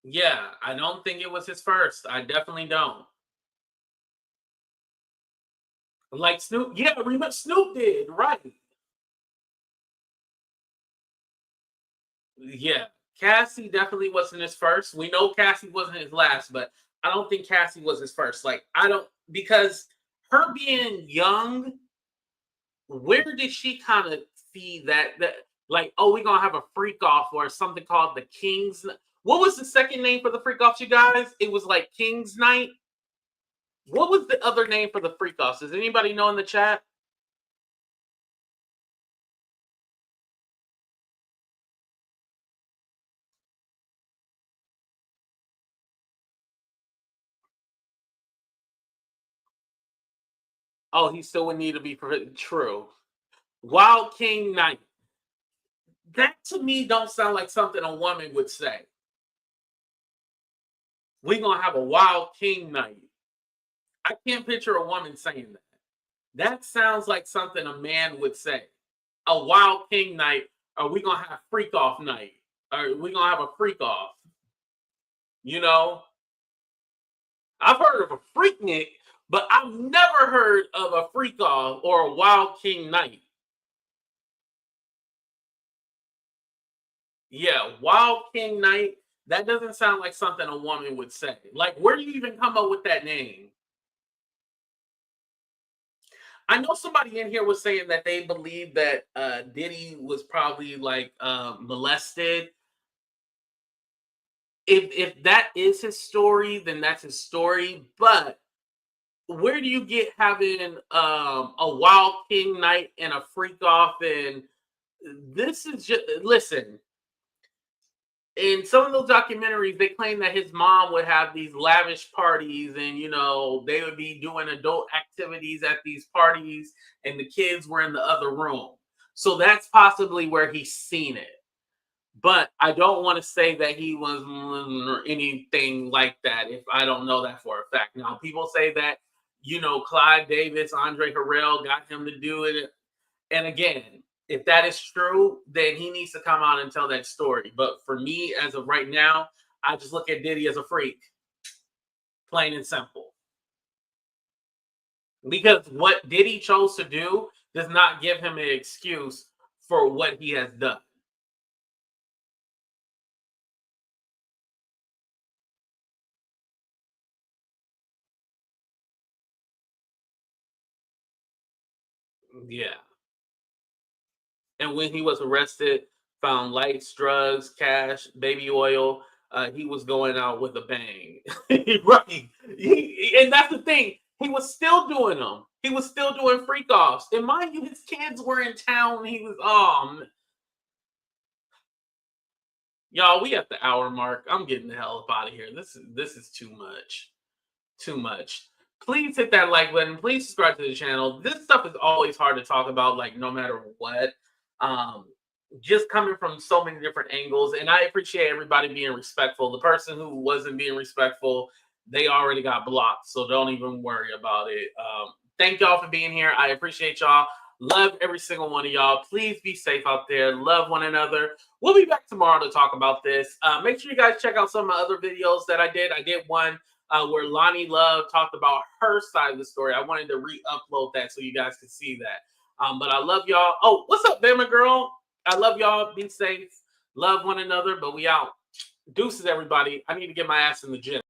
Yeah, I don't think it was his first. I definitely don't. Like Snoop, yeah, remember Snoop did, right? Yeah, Cassie definitely wasn't his first. We know Cassie wasn't his last, but I don't think Cassie was his first. Like, I don't, because her being young, where did she kind of see that like, oh, we're gonna have a freak off or something called the King's? What was the second name for the freak off, you guys? It was like King's Night. What was the other name for the freak offs? Does anybody know in the chat? Oh, he still would need to be true. Wild King Night. That to me don't sound like something a woman would say. We're gonna have a Wild King Night. I can't picture a woman saying that. That sounds like something a man would say. A Wild King Night. Are we gonna have freak off night? Are we gonna have a freak off? You know, I've heard of a freaknik, but I've never heard of a freak off or a wild king night. Yeah, wild king night. That doesn't sound like something a woman would say. Like, where do you even come up with that name? I know somebody in here was saying that they believe that Diddy was probably like molested. If that is his story, then that's his story. But where do you get having a wild king night and a freak off? And this is just, listen. In some of those documentaries, they claim that his mom would have these lavish parties, and you know they would be doing adult activities at these parties, and the kids were in the other room. So that's possibly where he's seen it. But I don't want to say that he was or anything like that if I don't know that for a fact. Now, people say that, you know, Clyde Davis, Andre Harrell got him to do it. And again, if that is true, then he needs to come out and tell that story. But for me, as of right now, I just look at Diddy as a freak. Plain and simple. Because what Diddy chose to do does not give him an excuse for what he has done. Yeah. And when he was arrested, found lights, drugs, cash, baby oil, he was going out with a bang. Right. And that's the thing. He was still doing them. He was still doing freak offs. And mind you, his kids were in town. He was, y'all, we at the hour mark. I'm getting the hell up out of here. This is too much. Too much. Please hit that like button. Please subscribe to the channel. This stuff is always hard to talk about, like no matter what. Just coming from so many different angles, and I appreciate everybody being respectful. The person who wasn't being respectful, they already got blocked, so don't even worry about it. Thank y'all for being here. I appreciate y'all. Love every single one of y'all. Please be safe out there. Love one another. We'll be back tomorrow to talk about this. Make sure you guys check out some of my other videos that I did. I did one where Lonnie Love talked about her side of the story. I wanted to re-upload that so you guys could see that. But I love y'all. Oh, what's up, Bama girl? I love y'all. Be safe. Love one another. But we out. Deuces, everybody. I need to get my ass in the gym.